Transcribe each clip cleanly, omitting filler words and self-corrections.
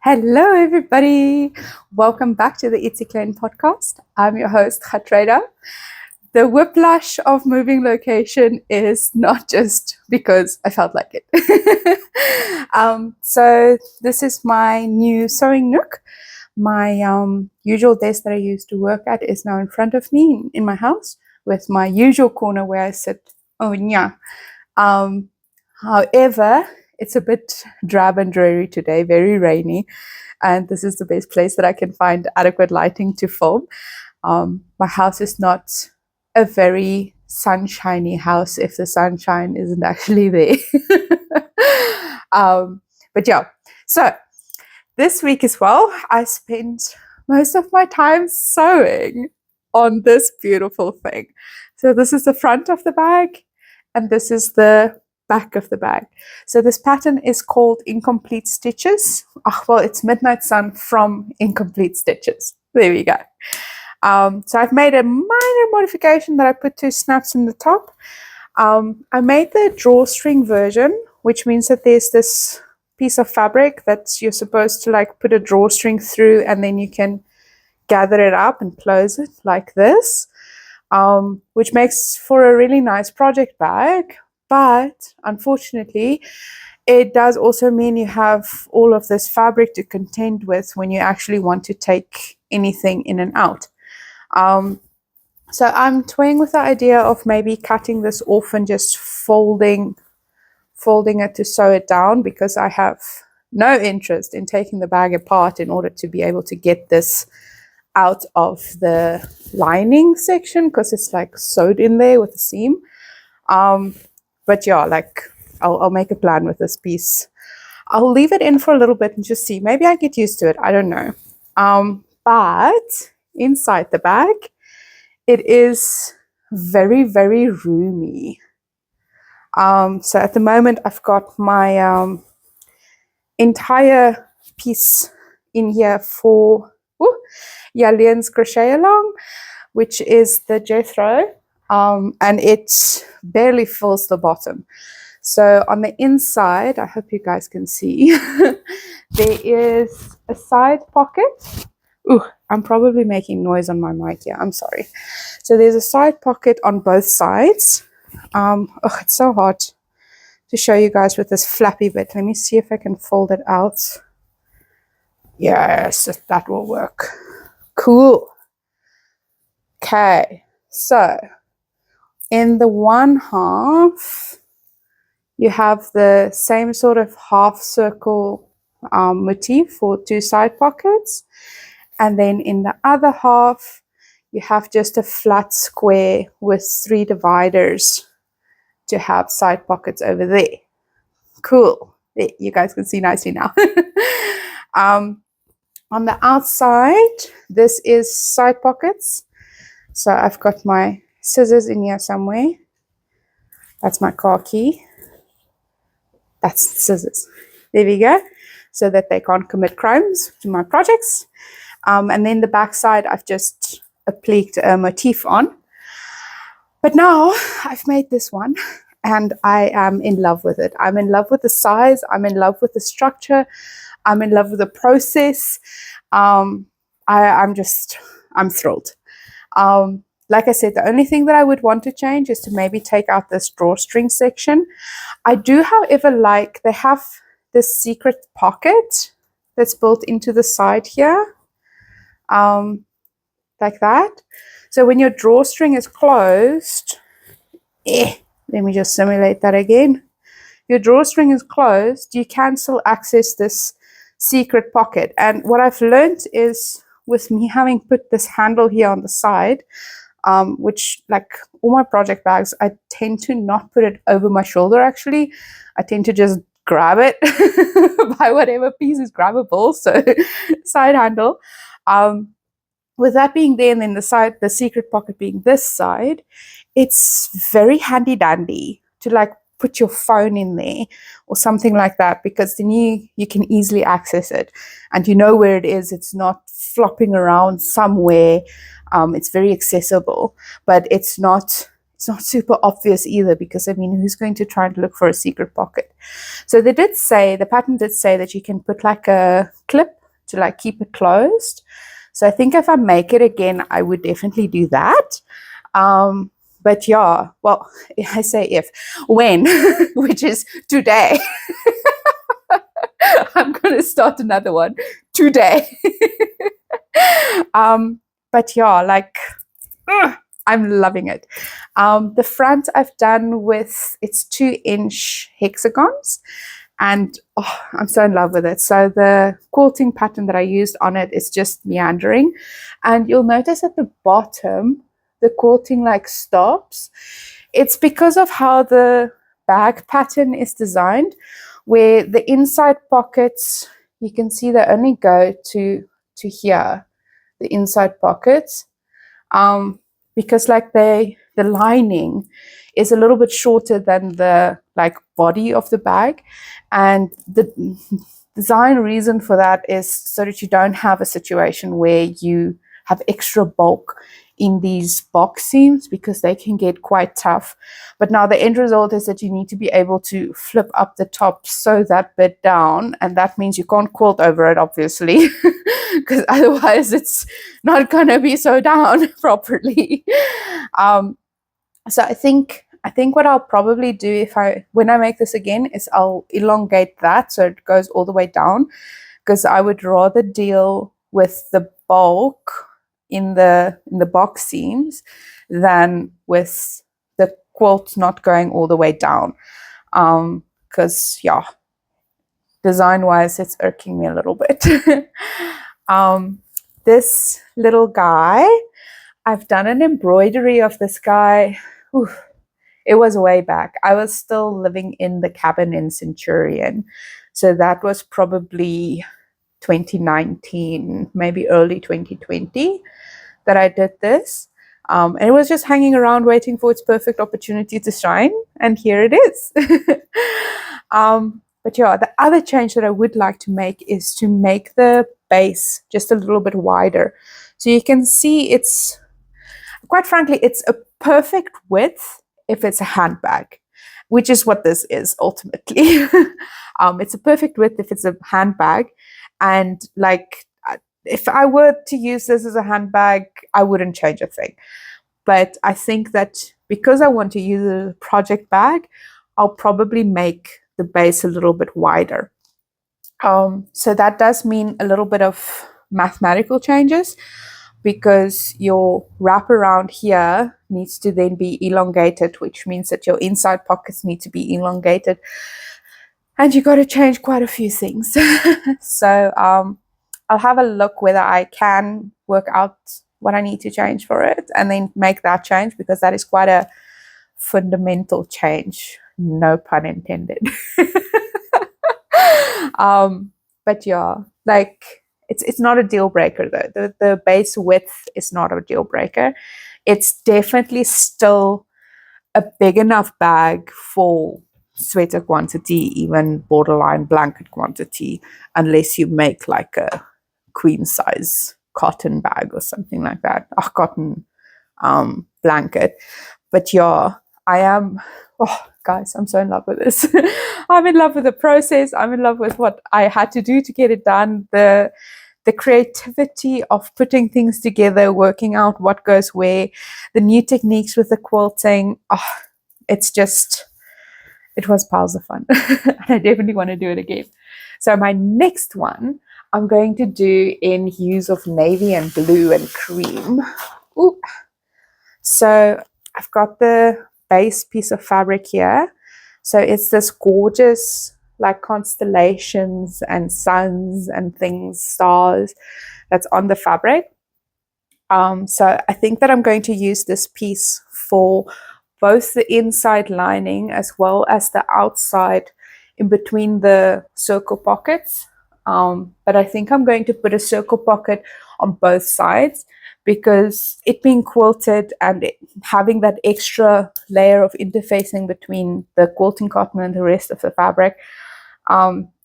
Hello, everybody. Welcome back to the Ietsie Klein Podcast. I'm your host, Khatreda. The whiplash of moving location is not just because I felt like it. So this is my new sewing nook. My usual desk that I used to work at is now in front of me in my house with my usual corner where I sit. Oh, yeah. However, it's a bit drab and dreary today, very rainy, and this is the best place that I can find adequate lighting to film. My house is not a very sunshiny house if the sunshine isn't actually there. But yeah, so this week as well, I spent most of my time sewing on this beautiful thing. So this is the front of the bag, and this is the back of the bag. So this pattern is called Incomplete Stitches. It's Midnight Sun from Incomplete Stitches. There we go. So I've made a minor modification that I put 2 snaps in the top. I made the drawstring version, which means that there's this piece of fabric that you're supposed to like put a drawstring through, and then you can gather it up and close it like this, which makes for a really nice project bag. But unfortunately, it does also mean you have all of this fabric to contend with when you actually want to take anything in and out. So I'm toying with the idea of maybe cutting this off and just folding it to sew it down, because I have no interest in taking the bag apart in order to be able to get this out of the lining section, because it's like sewed in there with a seam. But yeah, like I'll make a plan with this piece. I'll leave it in for a little bit and just see. Maybe I get used to it. I don't know. But inside the bag, it is very, very roomy. So at the moment, I've got my entire piece in here for Yalian's Crochet Along, which is the Jethro. And it barely fills the bottom. So on the inside, I hope you guys can see, there is a side pocket. I'm probably making noise on my mic here. I'm sorry. So there's a side pocket on both sides. It's so hard to show you guys with this flappy bit. Let me see if I can fold it out. Yes, that will work. Cool. Okay, so in the one half, you have the same sort of half circle motif for 2 side pockets. And then in the other half, you have just a flat square with 3 dividers to have side pockets over there. Cool. There, you guys can see nicely now. On the outside, this is side pockets. So I've got my scissors in here somewhere. That's my car key. That's scissors. There we go. So that they can't commit crimes to my projects. And then the back side, I've just appliqued a motif on. But now I've made this one, and I am in love with it. I'm in love with the size. I'm in love with the structure. I'm in love with the process. I'm thrilled. Like I said, the only thing that I would want to change is to maybe take out this drawstring section. I do, however, like they have this secret pocket that's built into the side here, like that. So when your drawstring is closed, let me just simulate that again. Your drawstring is closed, you can still access this secret pocket. And what I've learned is, with me having put this handle here on the side, which, like all my project bags, I tend to not put it over my shoulder. Actually, I tend to just grab it by whatever piece is grabbable. So side handle. With that being there, and then the secret pocket being this side, it's very handy dandy to like put your phone in there or something like that, because then you can easily access it and you know where it is. It's not flopping around somewhere. It's very accessible, but it's not it's not super obvious either, because I mean, who's going to try and look for a secret pocket? So they did say, the patent did say that you can put like a clip to like keep it closed. So I think if I make it again, I would definitely do that. But yeah, well, I say if, when, which is today. I'm going to start another one today. But yeah, like, I'm loving it. The front I've done with, it's 2-inch hexagons, and I'm so in love with it. So the quilting pattern that I used on it is just meandering, and you'll notice at the bottom the quilting like stops. It's because of how the bag pattern is designed, where the inside pockets, you can see they only go to here, the inside pockets, because like the lining is a little bit shorter than the like body of the bag, and the design reason for that is so that you don't have a situation where you have extra bulk in these box seams, because they can get quite tough. But now the end result is that you need to be able to flip up the top, sew that bit down, and that means you can't quilt over it, obviously, because otherwise it's not going to be sewed down properly. So I think what I'll probably do when I make this again is I'll elongate that so it goes all the way down, because I would rather deal with the bulk in the box seams than with the quilt not going all the way down, because yeah, design wise it's irking me a little bit. This little guy, I've done an embroidery of this guy. It was way back. I was still living in the cabin in Centurion, so that was probably 2019, maybe early 2020 that I did this. And it was just hanging around waiting for its perfect opportunity to shine, and here it is. But yeah, the other change that I would like to make is to make the base just a little bit wider. So you can see it's, quite frankly, it's a perfect width if it's a handbag, which is what this is ultimately. It's a perfect width if it's a handbag, and like, if I were to use this as a handbag, I wouldn't change a thing. But I think that because I want to use it as a project bag, I'll probably make the base a little bit wider. So that does mean a little bit of mathematical changes, because your wrap around here needs to then be elongated, which means that your inside pockets need to be elongated. And you got to change quite a few things. So I'll have a look whether I can work out what I need to change for it, and then make that change, because that is quite a fundamental change, no pun intended. But yeah, like, it's not a deal breaker though. The base width is not a deal breaker. It's definitely still a big enough bag for sweater quantity, even borderline blanket quantity, unless you make like a queen size cotton bag or something like that, a cotton blanket. But yeah, I am, guys, I'm so in love with this. I'm in love with the process. I'm in love with what I had to do to get it done. The creativity of putting things together, working out what goes where, the new techniques with the quilting. It was piles of fun. And I definitely want to do it again. So my next one, I'm going to do in hues of navy and blue and cream. Ooh. So I've got the base piece of fabric here. So it's this gorgeous, like, constellations and suns and things, stars, that's on the fabric. So I think that I'm going to use this piece for both the inside lining as well as the outside in between the circle pockets. But I think I'm going to put a circle pocket on both sides, because it being quilted and having that extra layer of interfacing between the quilting cotton and the rest of the fabric,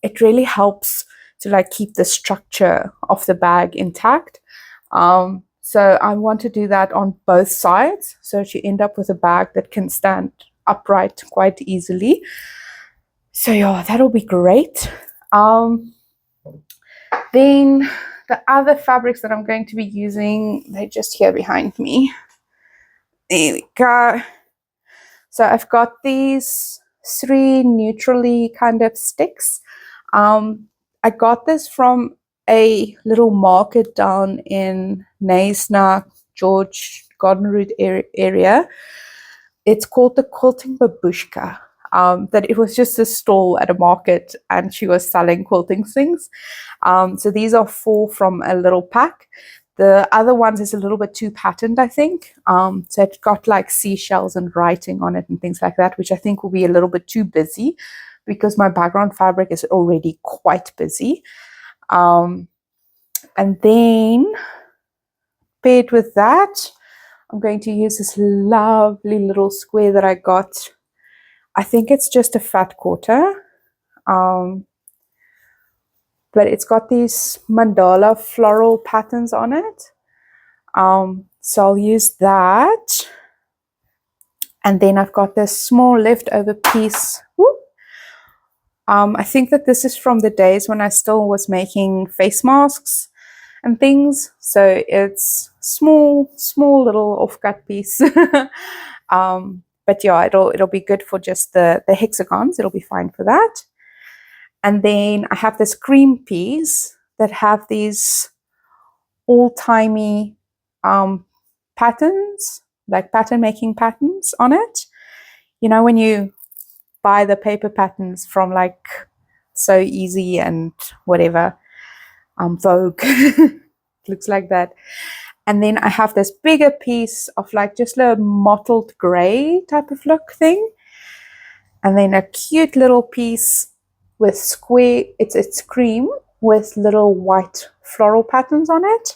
it really helps to like keep the structure of the bag intact. So I want to do that on both sides, so that you end up with a bag that can stand upright quite easily. So yeah, that'll be great. Then the other fabrics that I'm going to be using, they're just here behind me. There we go. So I've got these 3 neutrally kind of sticks. I got this from a little market down in Knysna, George Garden Route area. It's called the Quilting Babushka. That it was just a stall at a market and she was selling quilting things. So these are 4 from a little pack. The other ones is a little bit too patterned, I think. So it's got like seashells and writing on it and things like that, which I think will be a little bit too busy because my background fabric is already quite busy. And then paired with that, I'm going to use this lovely little square that I got. I think it's just a fat quarter. But it's got these mandala floral patterns on it. So I'll use that. And then I've got this small leftover piece. I think that this is from the days when I still was making face masks and things. So it's small little offcut piece. But yeah, it'll be good for just the hexagons. It'll be fine for that. And then I have this cream piece that have these old-timey patterns, like pattern making patterns on it. You know, when you buy the paper patterns from like So Easy and whatever, Vogue, looks like that. And then I have this bigger piece of like just a mottled gray type of look thing. And then a cute little piece with square, it's cream with little white floral patterns on it.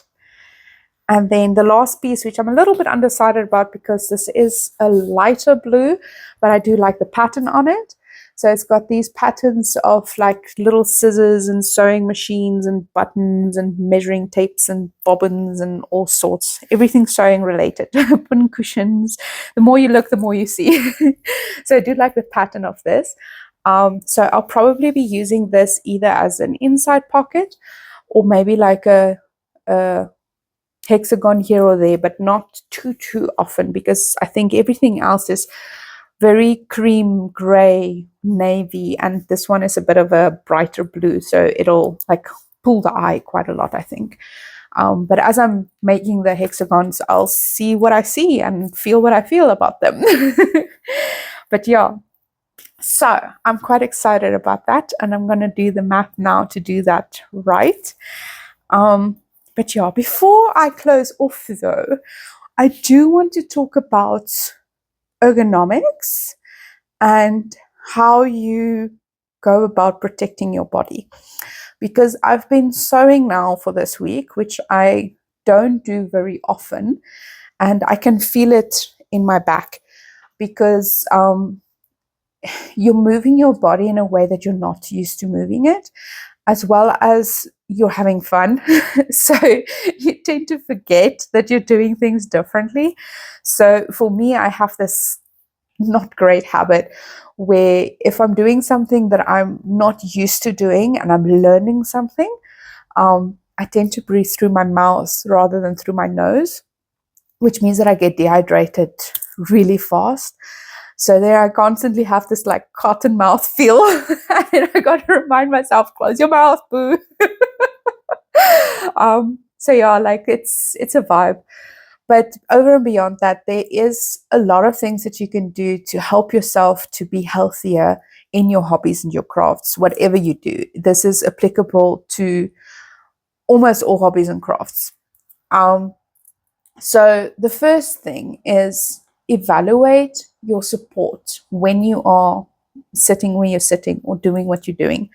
And then the last piece, which I'm a little bit undecided about because this is a lighter blue, but I do like the pattern on it. So it's got these patterns of like little scissors and sewing machines and buttons and measuring tapes and bobbins and all sorts. Everything sewing related. Pin cushions. The more you look, the more you see. So I do like the pattern of this. So I'll probably be using this either as an inside pocket or maybe like a hexagon here or there, but not too often because I think everything else is very cream gray navy and this one is a bit of a brighter blue, so it'll like pull the eye quite a lot, I think. But as I'm making the hexagons, I'll see what I see and feel what I feel about them. But yeah, so I'm quite excited about that and I'm going to do the math now to do that right. But yeah, before I close off though, I do want to talk about ergonomics and how you go about protecting your body. Because I've been sewing now for this week, which I don't do very often, and I can feel it in my back because you're moving your body in a way that you're not used to moving it, as well as you're having fun. So you tend to forget that you're doing things differently. So for me, I have this not great habit where if I'm doing something that I'm not used to doing and I'm learning something, I tend to breathe through my mouth rather than through my nose, which means that I get dehydrated really fast. So there I constantly have this like cotton mouth feel. And I got to remind myself, close your mouth, boo. So yeah, like it's a vibe. But over and beyond that, there is a lot of things that you can do to help yourself to be healthier in your hobbies and your crafts, whatever you do. This is applicable to almost all hobbies and crafts. So the first thing is evaluate your support when you're sitting or doing what you're doing.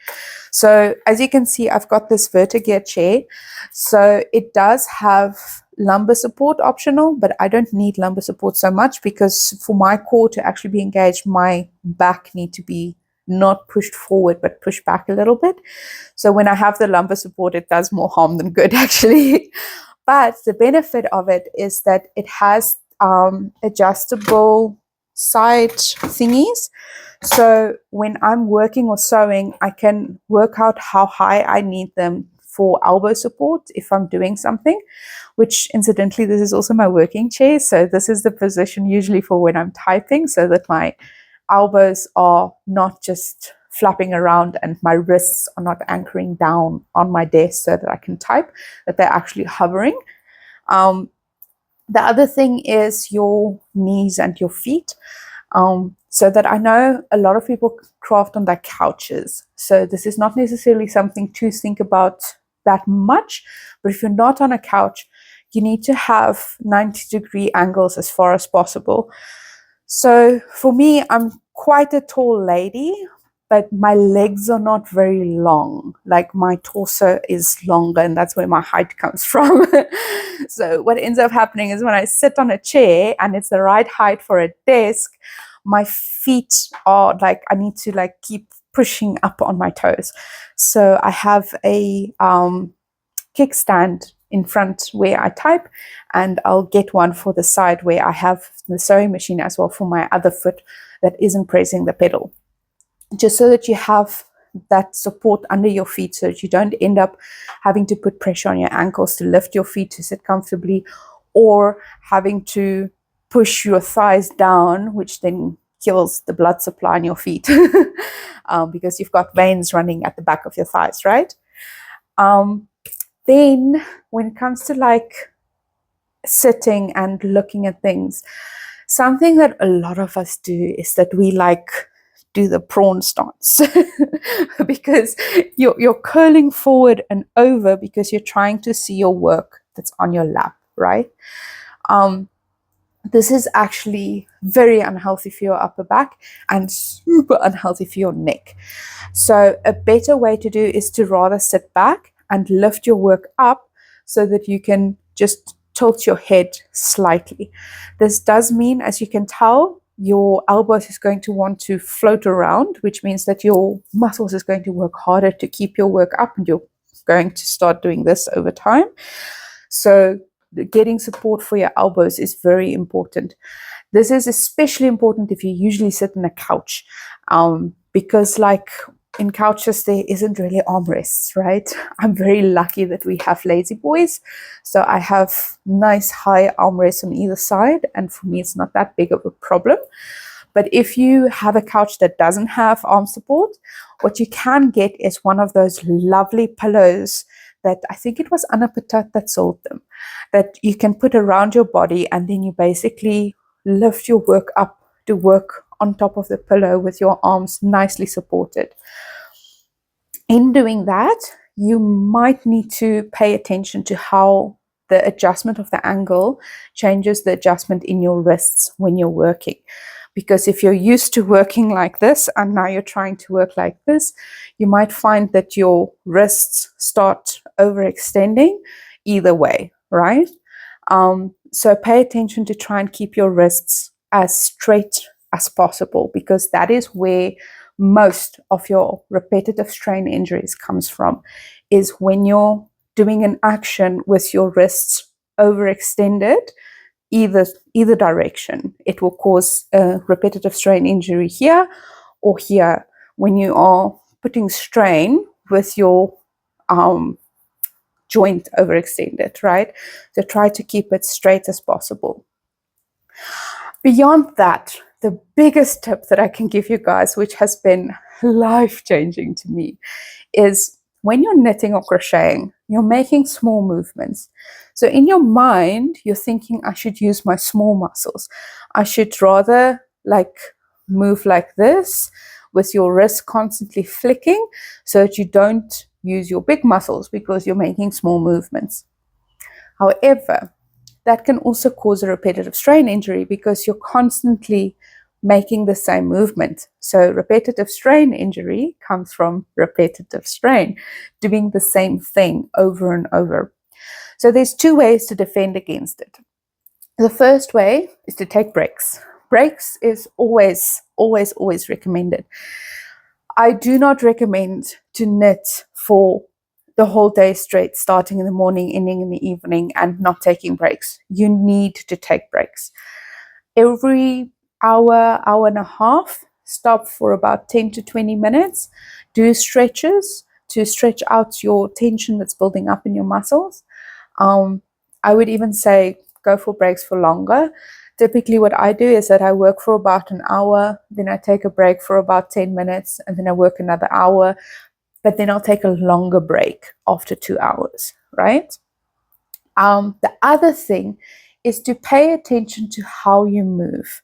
So as you can see, I've got this Vertigear chair. So it does have lumbar support optional, but I don't need lumbar support so much because for my core to actually be engaged, my back need to be not pushed forward, but pushed back a little bit. So when I have the lumbar support, it does more harm than good actually. But the benefit of it is that it has adjustable side thingies. So when I'm working or sewing, I can work out how high I need them for elbow support if I'm doing something, which incidentally, this is also my working chair. So this is the position usually for when I'm typing, so that my elbows are not just flapping around and my wrists are not anchoring down on my desk so that I can type, that they're actually hovering. The other thing is your knees and your feet. So that I know a lot of people craft on their couches. So this is not necessarily something to think about that much, but if you're not on a couch, you need to have 90-degree angles as far as possible. So for me, I'm quite a tall lady, but my legs are not very long. Like my torso is longer, and that's where my height comes from. So what ends up happening is when I sit on a chair and it's the right height for a desk, my feet are like, I need to like keep pushing up on my toes. So I have a kickstand in front where I type, and I'll get one for the side where I have the sewing machine as well for my other foot that isn't pressing the pedal, just so that you have that support under your feet, so that you don't end up having to put pressure on your ankles to lift your feet to sit comfortably, or having to push your thighs down, which then kills the blood supply in your feet because you've got veins running at the back of your thighs, right? Then when it comes to like sitting and looking at things, something that a lot of us do is that we like do the prawn stance because you're curling forward and over because you're trying to see your work that's on your lap, right? This is actually very unhealthy for your upper back and super unhealthy for your neck. So a better way to do is to rather sit back and lift your work up so that you can just tilt your head slightly. This does mean, as you can tell, your elbows is going to want to float around, which means that your muscles is going to work harder to keep your work up, and you're going to start doing this over time. So getting support for your elbows is very important. This is especially important if you usually sit on a couch, because like in couches, there isn't really armrests, right? I'm very lucky that we have lazy boys. So I have nice high armrests on either side. And for me, it's not that big of a problem. But if you have a couch that doesn't have arm support, what you can get is one of those lovely pillows that I think it was Anna Patat that sold them, that you can put around your body, and then you basically lift your work up to work on top of the pillow with your arms nicely supported. In doing that, you might need to pay attention to how the adjustment of the angle changes the adjustment in your wrists when you're working. Because if you're used to working like this and now you're trying to work like this, you might find that your wrists start overextending either way, right? So pay attention to try and keep your wrists as straight as possible, because that is where most of your repetitive strain injuries comes from, is when you're doing an action with your wrists overextended either direction. It will cause a repetitive strain injury here or here when you are putting strain with your joint overextended, right? So try to keep it straight as possible. Beyond that, the biggest tip that I can give you guys, which has been life-changing to me, is when you're knitting or crocheting, you're making small movements. So in your mind, you're thinking, I should use my small muscles. I should rather like move like this with your wrist constantly flicking so that you don't use your big muscles because you're making small movements. However, that can also cause a repetitive strain injury because you're constantly making the same movement. So repetitive strain injury comes from repetitive strain, doing the same thing over and over. So there's two ways to defend against it. The first way is to take breaks. Breaks is always recommended. I do not recommend to knit for the whole day straight, starting in the morning, ending in the evening, and not taking breaks. You need to take breaks. Every hour, hour and a half, stop for about 10 to 20 minutes. Do stretches to stretch out your tension that's building up in your muscles. I would even say go for breaks for longer. Typically what I do is that I work for about an hour, then I take a break for about 10 minutes, and then I work another hour, but then I'll take a longer break after 2 hours, right? The other thing is to pay attention to how you move,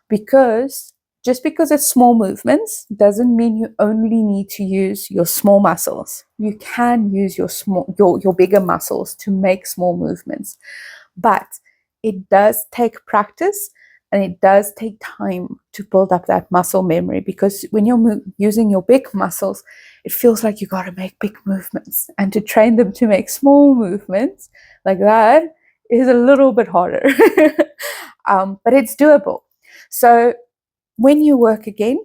because just because it's small movements doesn't mean you only need to use your small muscles. You can use your bigger muscles to make small movements, but it does take practice and it does take time to build up that muscle memory, because when you're using your big muscles, it feels like you got to make big movements, and to train them to make small movements like that is a little bit harder. But it's doable. So when you work again,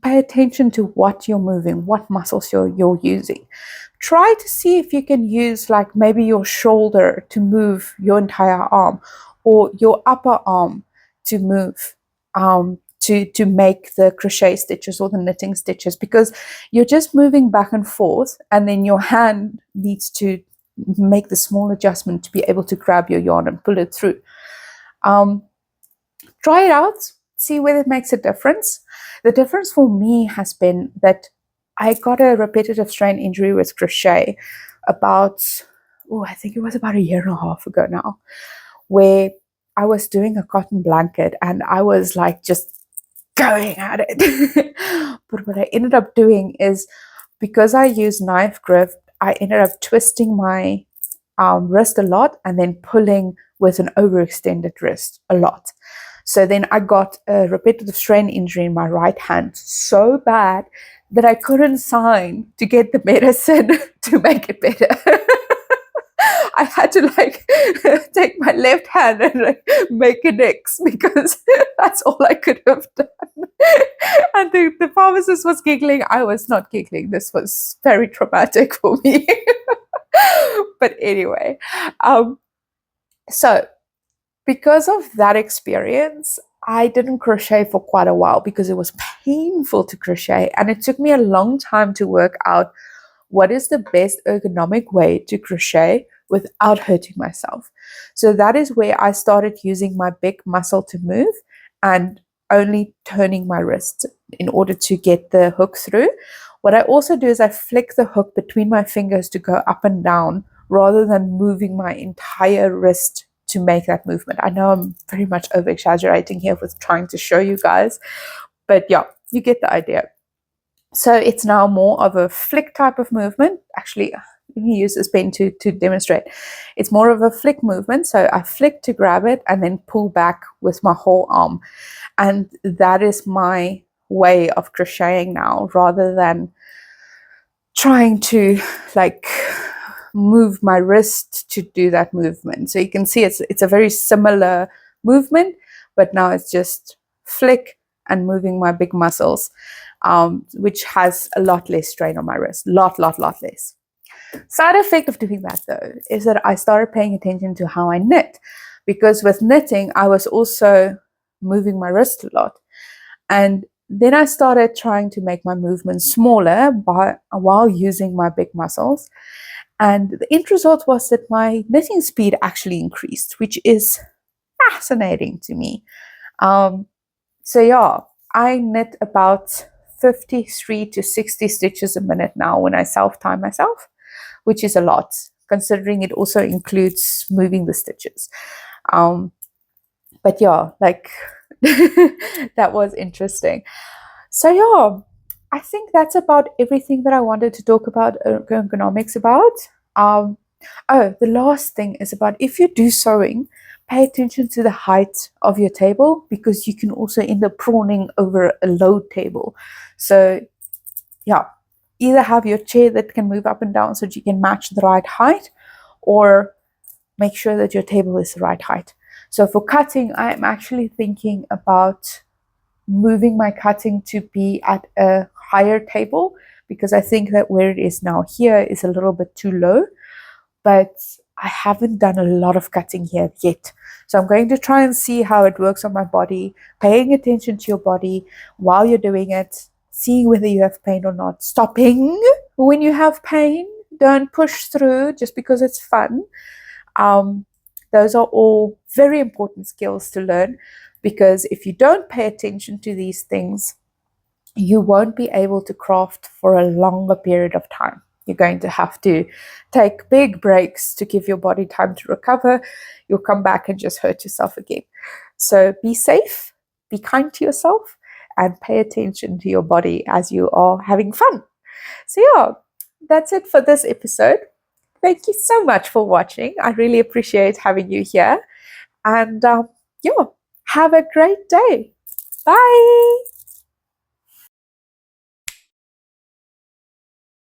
pay attention to what you're moving, what muscles you're using. Try to see if you can use like maybe your shoulder to move your entire arm, or your upper arm to move, to make the crochet stitches or the knitting stitches, because you're just moving back and forth, and then your hand needs to make the small adjustment to be able to grab your yarn and pull it through. Try it out, see whether it makes a difference. The difference for me has been that I got a repetitive strain injury with crochet about, I think it was about a year and a half ago now, where I was doing a cotton blanket and I was like just going at it. But what I ended up doing is, because I use knife grip, I ended up twisting my wrist a lot and then pulling with an overextended wrist a lot. So then I got a repetitive strain injury in my right hand so bad that I couldn't sign to get the medicine to make it better. I had to like take my left hand and like make an X, because that's all I could have done. And the pharmacist was giggling. I was not giggling. This was very traumatic for me. But anyway, so because of that experience, I didn't crochet for quite a while because it was painful to crochet. And it took me a long time to work out what is the best ergonomic way to crochet without hurting myself. So that is where I started using my big muscle to move and only turning my wrist in order to get the hook through. What I also do is I flick the hook between my fingers to go up and down rather than moving my entire wrist to make that movement. I know I'm very much over exaggerating here with trying to show you guys, but yeah, you get the idea. So it's now more of a flick type of movement. Actually, let me use this pen to demonstrate. It's more of a flick movement. So I flick to grab it and then pull back with my whole arm. And that is my way of crocheting now, rather than trying to like move my wrist to do that movement. So you can see it's a very similar movement, but now it's just flick and moving my big muscles, which has a lot less strain on my wrist, lot less. Side effect of doing that though is that I started paying attention to how I knit, because with knitting I was also moving my wrist a lot, and then I started trying to make my movements smaller while using my big muscles. And the end result was that my knitting speed actually increased, which is fascinating to me. So yeah, I knit about 53 to 60 stitches a minute now when I self-time myself, which is a lot, considering it also includes moving the stitches. But yeah, like that was interesting. So yeah, I think that's about everything that I wanted to talk about ergonomics about. The last thing is about, if you do sewing, pay attention to the height of your table, because you can also end up prawning over a low table. So yeah, either have your chair that can move up and down so that you can match the right height, or make sure that your table is the right height. So for cutting, I'm actually thinking about moving my cutting to be at a higher table, because I think that where it is now here is a little bit too low, but I haven't done a lot of cutting here yet. So I'm going to try and see how it works on my body, paying attention to your body while you're doing it, seeing whether you have pain or not, stopping when you have pain. Don't push through just because it's fun. Those are all very important skills to learn, because if you don't pay attention to these things, you won't be able to craft for a longer period of time. You're going to have to take big breaks to give your body time to recover. You'll come back and just hurt yourself again. So be safe, be kind to yourself, and pay attention to your body as you are having fun. So yeah, that's it for this episode. Thank you so much for watching. I really appreciate having you here. And yeah, have a great day. Bye.